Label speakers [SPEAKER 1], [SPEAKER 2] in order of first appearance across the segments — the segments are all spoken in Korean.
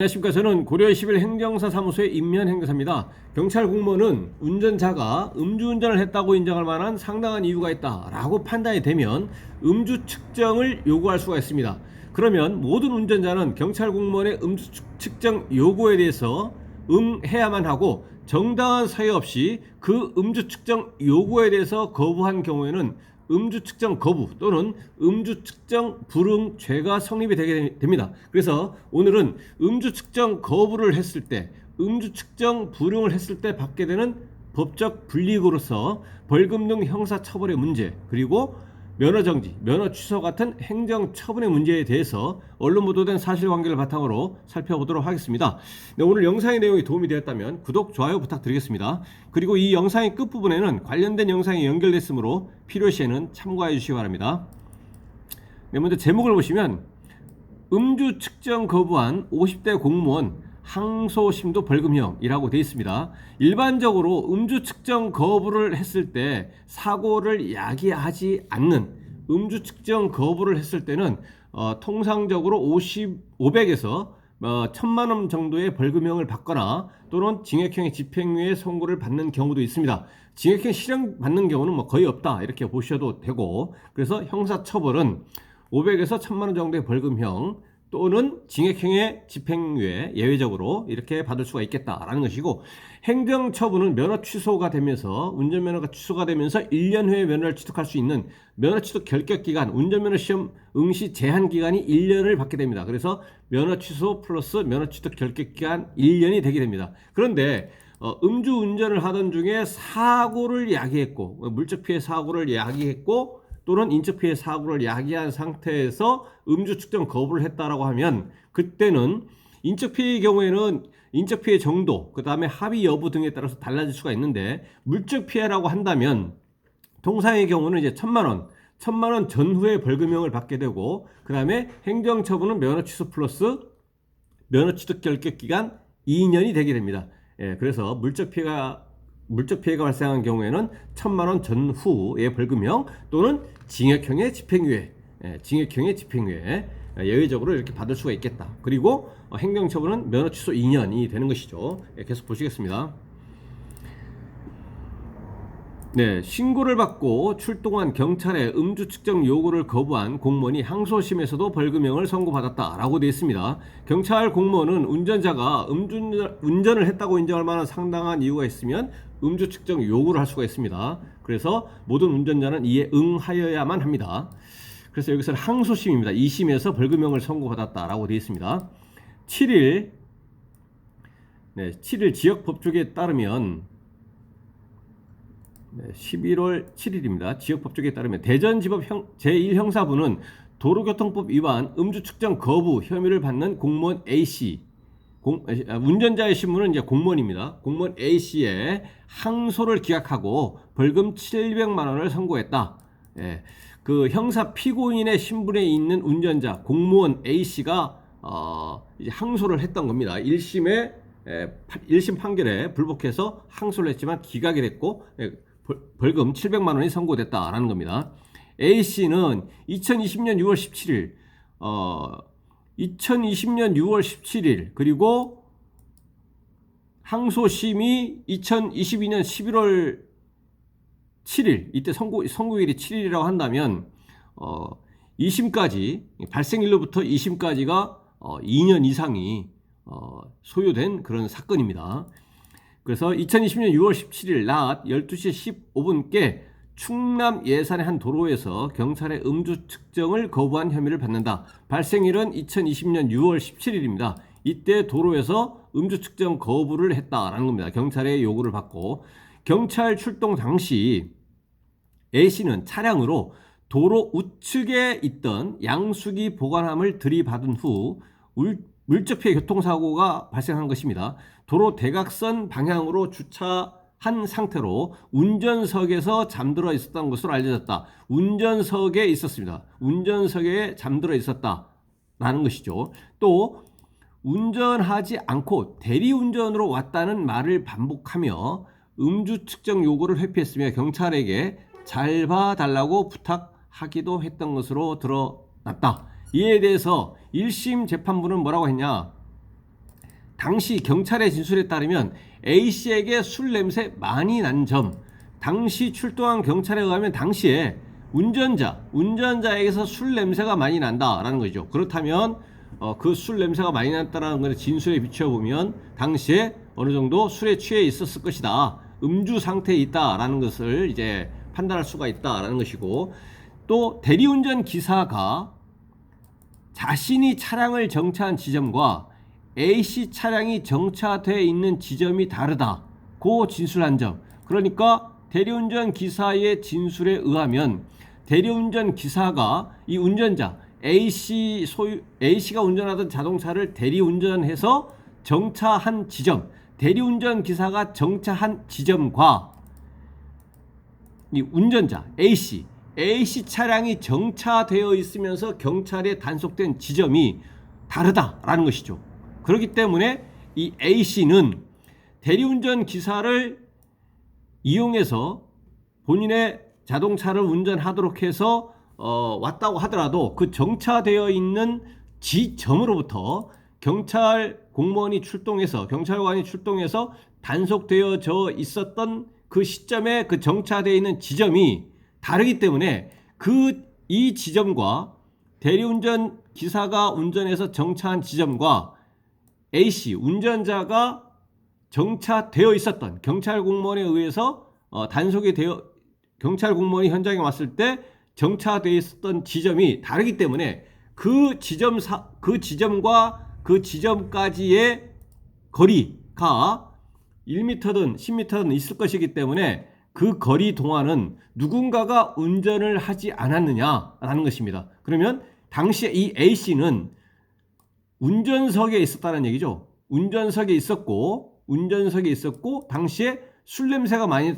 [SPEAKER 1] 안녕하십니까. 저는 고려 21 행정사 사무소의 임면 행정사입니다. 경찰 공무원은 운전자가 음주운전을 했다고 인정할 만한 상당한 이유가 있다라고 판단이 되면 음주 측정을 요구할 수가 있습니다. 그러면 모든 운전자는 경찰 공무원의 음주 측정 요구에 대해서 응해야만 하고, 정당한 사유 없이 그 음주 측정 요구에 대해서 거부한 경우에는 음주 측정 거부 또는 음주 측정 불응 죄가 성립이 되게 됩니다. 그래서 오늘은 음주 측정 거부를 했을 때, 음주 측정 불응을 했을 때 받게 되는 법적 불이익으로서 벌금 등 형사 처벌의 문제, 그리고 면허 정지, 면허 취소 같은 행정 처분의 문제에 대해서 언론 보도된 사실관계를 바탕으로 살펴보도록 하겠습니다. 네, 오늘 영상의 내용이 도움이 되었다면 구독, 좋아요 부탁드리겠습니다. 그리고 이 영상의 끝부분에는 관련된 영상이 연결됐으므로 필요시에는 참고해 주시기 바랍니다. 네, 먼저 제목을 보시면 음주 측정 거부한 50대 공무원 항소심도 벌금형이라고 되어 있습니다. 일반적으로 음주 측정 거부를 했을 때 사고를 야기하지 않는 음주 측정 거부를 했을 때는 통상적으로 500에서 1000만 원 정도의 벌금형을 받거나 또는 징역형의 집행유예 선고를 받는 경우도 있습니다. 징역형 실형 받는 경우는 거의 없다 이렇게 보셔도 되고, 그래서 형사처벌은 500에서 1000만 원 정도의 벌금형 또는 징역형의 집행유예 예외적으로 이렇게 받을 수가 있겠다라는 것이고, 행정처분은 면허 취소가 되면서, 운전면허가 취소가 되면서 1년 후에 면허를 취득할 수 있는 면허 취득 결격기간, 운전면허 시험 응시 제한기간이 1년을 받게 됩니다. 그래서 면허 취소 플러스 면허 취득 결격기간 1년이 되게 됩니다. 그런데 음주운전을 하던 중에 사고를 야기했고, 물적피해 사고를 야기했고 또는 인적피해 사고를 야기한 상태에서 음주 측정 거부를 했다라고 하면, 그때는 인적피해의 경우에는 인적피해 정도, 그 다음에 합의 여부 등에 따라서 달라질 수가 있는데, 물적피해라고 한다면 통상의 경우는 이제 1000만 원 전후에 벌금형을 받게 되고, 그 다음에 행정처분은 면허 취소 플러스 면허 취득 결격 기간 2년이 되게 됩니다. 그래서 물적피해가 발생한 경우에는 1000만 원 전후의 벌금형 또는 징역형의 집행유예, 예외적으로 이렇게 받을 수가 있겠다. 그리고 행정처분은 면허 취소 2년이 되는 것이죠. 계속 보시겠습니다. 네, 신고를 받고 출동한 경찰의 음주 측정 요구를 거부한 공무원이 항소심에서도 벌금형을 선고받았다라고 되어 있습니다. 경찰 공무원은 운전자가 운전을 했다고 인정할 만한 상당한 이유가 있으면 음주 측정 요구를 할 수가 있습니다. 그래서 모든 운전자는 이에 응하여야만 합니다. 그래서 여기서는 항소심입니다. 2심에서 벌금형을 선고받았다라고 되어 있습니다. 7일 지역법조계에 따르면 11월 7일입니다. 지역법조계에 따르면 대전지법 제1형사부는 도로교통법 위반 음주 측정 거부 혐의를 받는 공무원 A씨, 운전자의 신분은 이제 공무원입니다. 공무원 A씨의 항소를 기각하고 벌금 700만 원을 선고했다. 그 형사 피고인의 신분에 있는 운전자 공무원 A씨가 이제 항소를 했던 겁니다. 1심 판결에 불복해서 항소를 했지만 기각이 됐고, 벌금 700만 원이 선고됐다라는 겁니다. A씨는 2020년 6월 17일 그리고 항소심이 2022년 11월 7일, 이때 선고일이 7일이라고 한다면 2심까지, 발생일로부터 2심까지가 2년 이상이 소요된 그런 사건입니다. 그래서 2020년 6월 17일 낮 12시 15분께 충남 예산의 한 도로에서 경찰의 음주 측정을 거부한 혐의를 받는다. 발생일은 2020년 6월 17일입니다. 이때 도로에서 음주 측정 거부를 했다라는 겁니다. 경찰의 요구를 받고, 경찰 출동 당시 A씨는 차량으로 도로 우측에 있던 양수기 보관함을 들이받은 후 물적피해 교통사고가 발생한 것입니다. 도로 대각선 방향으로 주차한 상태로 운전석에서 잠들어 있었던 것으로 알려졌다. 운전석에 있었습니다. 운전석에 잠들어 있었다라는 것이죠. 또 운전하지 않고 대리운전으로 왔다는 말을 반복하며 음주 측정 요구를 회피했으며 경찰에게 잘 봐달라고 부탁하기도 했던 것으로 드러났다. 이에 대해서 1심 재판부는 뭐라고 했냐? 당시 경찰의 진술에 따르면 A씨에게 술 냄새 많이 난 점, 당시 출동한 경찰에 의하면 당시에 운전자에게서 술 냄새가 많이 난다라는 거죠. 그렇다면 그 술 냄새가 많이 났다라는 것을 진술에 비춰보면 당시에 어느 정도 술에 취해 있었을 것이다. 음주 상태에 있다라는 것을 이제 판단할 수가 있다라는 것이고, 또 대리운전 기사가 자신이 차량을 정차한 지점과 A씨 차량이 정차되어 있는 지점이 다르다고 진술한 점. 그러니까 대리운전 기사의 진술에 의하면 대리운전 기사가 이 운전자 A씨가 운전하던 자동차를 대리운전해서 정차한 지점, 대리운전 기사가 정차한 지점과 이 운전자 A씨 차량이 정차되어 있으면서 경찰에 단속된 지점이 다르다라는 것이죠. 그렇기 때문에 이 A씨는 대리운전 기사를 이용해서 본인의 자동차를 운전하도록 해서 왔다고 하더라도 그 정차되어 있는 지점으로부터 경찰관이 출동해서 단속되어져 있었던 그 시점에 그 정차되어 있는 지점이 다르기 때문에 이 지점과 대리운전 기사가 운전해서 정차한 지점과 A씨 운전자가 정차되어 있었던 경찰 공무원에 의해서 단속이 되어 경찰 공무원이 현장에 왔을 때 정차되어 있었던 지점이 다르기 때문에 그 지점과 그 지점까지의 거리가 1m든 10m든 있을 것이기 때문에 그 거리 동안은 누군가가 운전을 하지 않았느냐라는 것입니다. 그러면 당시에 이 A씨는 운전석에 있었다는 얘기죠. 운전석에 있었고 당시에 술 냄새가 많이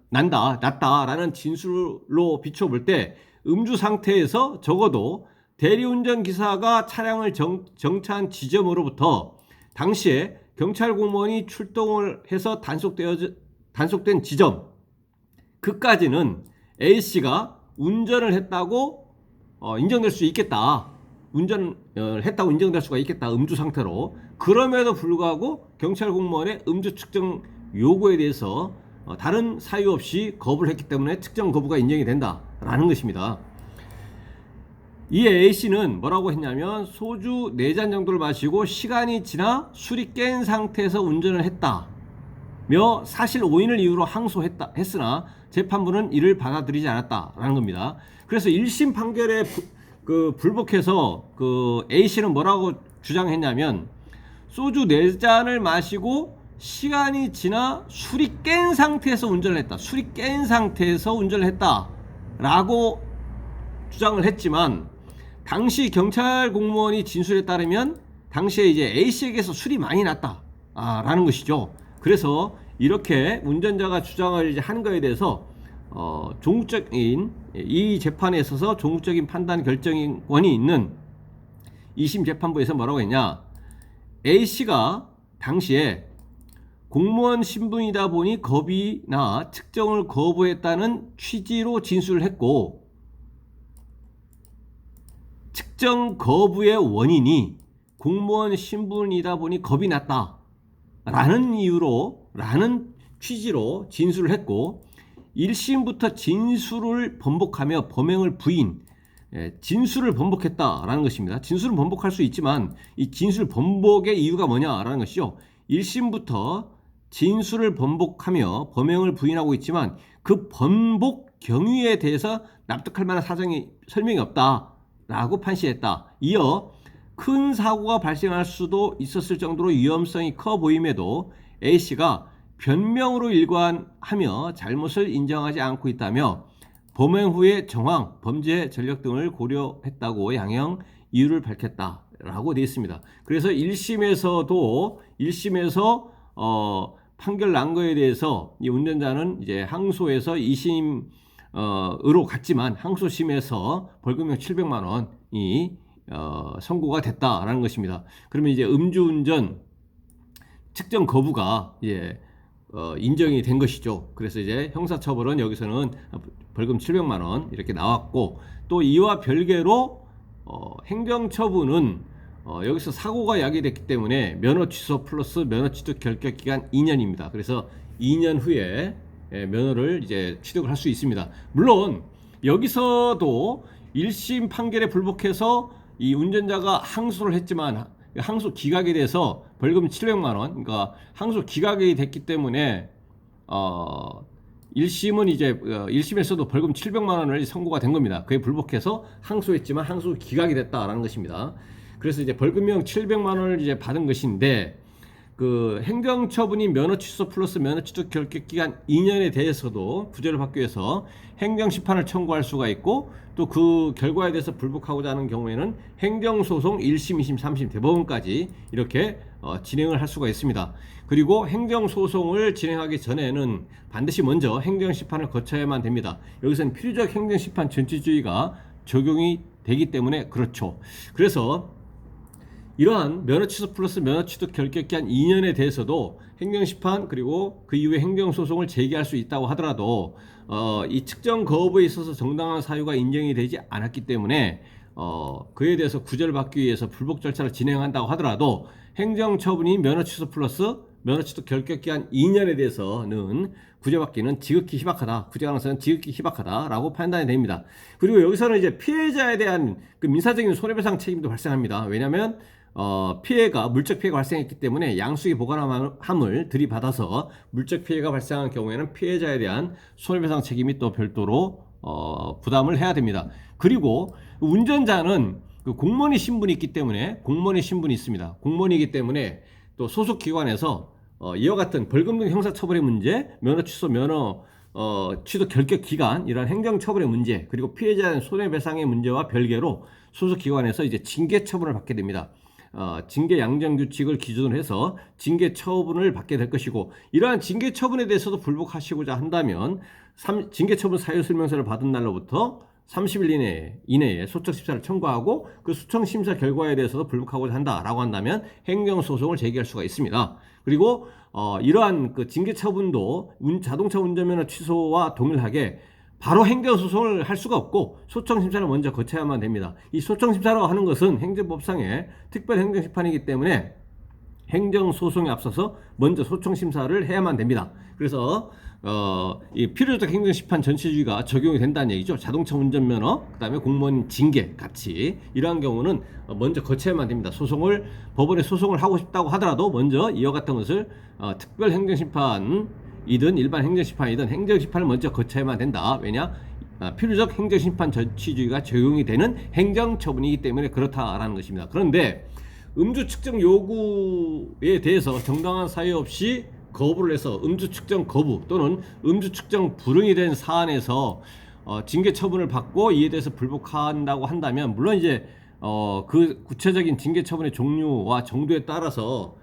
[SPEAKER 1] 났다라는 진술로 비춰볼 때 음주 상태에서 적어도 대리운전 기사가 차량을 정차한 지점으로부터 당시에 경찰 공무원이 출동을 해서 단속된 지점 그까지는 A씨가 운전을 했다고 인정될 수 있겠다. 운전을 했다고 인정될 수가 있겠다. 음주 상태로. 그럼에도 불구하고 경찰 공무원의 음주 측정 요구에 대해서 다른 사유 없이 거부를 했기 때문에 측정 거부가 인정이 된다라는 것입니다. 이 A씨는 뭐라고 했냐면 소주 4잔 정도를 마시고 시간이 지나 술이 깬 상태에서 운전을 했다며 사실 오인을 이유로 항소했으나 재판부는 이를 받아들이지 않았다라는 겁니다. 그래서 1심 판결에 불복해서 A씨는 뭐라고 주장했냐면 소주 4잔을 마시고 시간이 지나 술이 깬 상태에서 운전을 했다라고 주장을 했지만 당시 경찰 공무원이 진술에 따르면 당시에 이제 A씨에게서 술이 많이 났다라는 것이죠. 그래서 이렇게 운전자가 주장을 이제 한 거에 대해서 이 재판에 있어서 종국적인 판단 결정권이 있는 2심 재판부에서 뭐라고 했냐? A씨가 당시에 공무원 신분이다 보니 겁이 나 측정을 거부했다는 취지로 진술을 했고 측정 거부의 원인이 공무원 신분이다 보니 겁이 났다 라는 취지로 진술을 했고 1심부터 진술을 번복하며 범행을 진술을 번복했다라는 것입니다. 진술을 번복할 수 있지만 이 진술 번복의 이유가 뭐냐라는 것이죠. 1심부터 진술을 번복하며 범행을 부인하고 있지만 그 번복 경위에 대해서 납득할 만한 설명이 없다라고 판시했다. 이어 큰 사고가 발생할 수도 있었을 정도로 위험성이 커 보임에도 A씨가 변명으로 일관하며 잘못을 인정하지 않고 있다며 범행 후의 정황, 범죄 전력 등을 고려했다고 양형 이유를 밝혔다라고 되어 있습니다. 그래서 1심에서 판결 난 거에 대해서 이 운전자는 이제 항소해서 2심으로 갔지만 항소심에서 벌금형 700만 원이 선고가 됐다라는 것입니다. 그러면 이제 음주운전 측정 거부가 인정이 된 것이죠. 그래서 이제 형사처벌은 여기서는 벌금 700만 원 이렇게 나왔고 또 이와 별개로 행정처분은 여기서 사고가 야기됐기 때문에 면허 취소 플러스 면허 취득 결격 기간 2년입니다. 그래서 2년 후에 면허를 이제 취득을 할 수 있습니다. 물론 여기서도 1심 판결에 불복해서 이 운전자가 항소를 했지만 항소 기각이 돼서 벌금 700만 원, 그러니까 항소 기각이 됐기 때문에 1심은 이제 1심에서도 벌금 700만 원을 선고가 된 겁니다. 그에 불복해서 항소했지만 항소 기각이 됐다라는 것입니다. 그래서 이제 벌금형 700만 원을 이제 받은 것인데, 그 행정처분이 면허 취소 플러스 면허 취득 결격 기간 2년에 대해서도 구제를 받기 위해서 행정심판을 청구할 수가 있고, 또 그 결과에 대해서 불복하고자 하는 경우에는 행정소송 1심, 2심, 3심 대법원까지 이렇게 진행을 할 수가 있습니다. 그리고 행정소송을 진행하기 전에는 반드시 먼저 행정심판을 거쳐야만 됩니다. 여기서는 필요적 행정심판 전치주의가 적용이 되기 때문에 그렇죠. 그래서 이러한 면허 취소 플러스 면허 취득 결격 기한 2년에 대해서도 행정심판 그리고 그 이후에 행정소송을 제기할 수 있다고 하더라도 이 측정 거부에 있어서 정당한 사유가 인정이 되지 않았기 때문에 그에 대해서 구제를 받기 위해서 불복 절차를 진행한다고 하더라도 행정처분이 면허 취소 플러스 면허 취득 결격 기한 2년에 대해서는 구제받기는 지극히 희박하다, 구제 가능성은 지극히 희박하다라고 판단이 됩니다. 그리고 여기서는 이제 피해자에 대한 그 민사적인 손해배상 책임도 발생합니다. 왜냐하면 물적 피해가 발생했기 때문에 양수기 보관함을 들이받아서 물적 피해가 발생한 경우에는 피해자에 대한 손해배상 책임이 또 별도로 부담을 해야 됩니다. 그리고 운전자는 그 공무원의 신분이 있기 때문에, 공무원의 신분이 있습니다. 공무원이기 때문에 또 소속 기관에서 이와 같은 벌금 등 형사처벌의 문제, 면허 취소, 면허 취득 결격 기간, 이러한 행정처벌의 문제, 그리고 피해자에 대한 손해배상의 문제와 별개로 소속 기관에서 이제 징계 처분을 받게 됩니다. 징계 양정 규칙을 기준으로 해서 징계 처분을 받게 될 것이고, 이러한 징계 처분에 대해서도 불복하시고자 한다면 징계 처분 사유 설명서를 받은 날로부터 30일 이내에 소청 심사를 청구하고, 그 소청 심사 결과에 대해서도 불복하고자 한다라고 한다면 행정 소송을 제기할 수가 있습니다. 그리고 이러한 그 징계 처분도 자동차 운전면허 취소와 동일하게 바로 행정소송을 할 수가 없고 소청심사를 먼저 거쳐야만 됩니다. 이 소청심사라고 하는 것은 행정법상의 특별행정심판이기 때문에 행정소송에 앞서서 먼저 소청심사를 해야만 됩니다. 그래서 이 필요적 행정심판 전체주의가 적용이 된다는 얘기죠. 자동차 운전면허, 그 다음에 공무원 징계 같이 이러한 경우는 먼저 거쳐야만 됩니다. 법원에 소송을 하고 싶다고 하더라도 먼저 이와 같은 것을 특별행정심판 이든 일반 행정심판이든 행정심판을 먼저 거쳐야만 된다. 왜냐? 필요적 행정심판 전치주의가 적용이 되는 행정처분이기 때문에 그렇다라는 것입니다. 그런데 음주 측정 요구에 대해서 정당한 사유 없이 거부를 해서 음주 측정 거부 또는 음주 측정 불응이 된 사안에서 징계 처분을 받고 이에 대해서 불복한다고 한다면, 물론 이제 그 구체적인 징계 처분의 종류와 정도에 따라서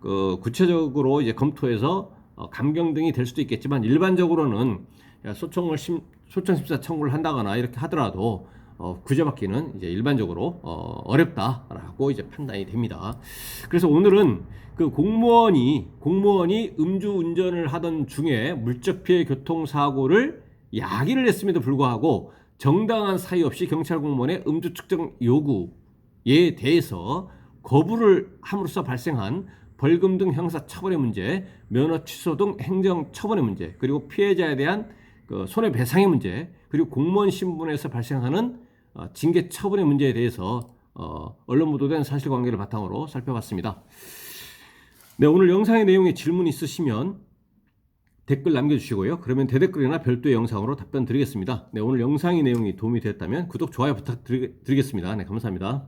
[SPEAKER 1] 그 구체적으로 이제 검토해서 감경 등이 될 수도 있겠지만, 일반적으로는 소청 심사 청구를 한다거나 이렇게 하더라도 구제받기는 이제 일반적으로 어렵다라고 이제 판단이 됩니다. 그래서 오늘은 그 공무원이 음주 운전을 하던 중에 물적 피해 교통사고를 야기를 했음에도 불구하고 정당한 사유 없이 경찰 공무원의 음주 측정 요구에 대해서 거부를 함으로써 발생한 벌금 등 형사 처벌의 문제, 면허 취소 등 행정 처벌의 문제, 그리고 피해자에 대한 그 손해배상의 문제, 그리고 공무원 신분에서 발생하는 징계 처분의 문제에 대해서 언론 보도된 사실관계를 바탕으로 살펴봤습니다. 네, 오늘 영상의 내용에 질문 있으시면 댓글 남겨주시고요. 그러면 대댓글이나 별도의 영상으로 답변 드리겠습니다. 네, 오늘 영상의 내용이 도움이 되었다면 구독, 좋아요 부탁드리겠습니다. 네, 감사합니다.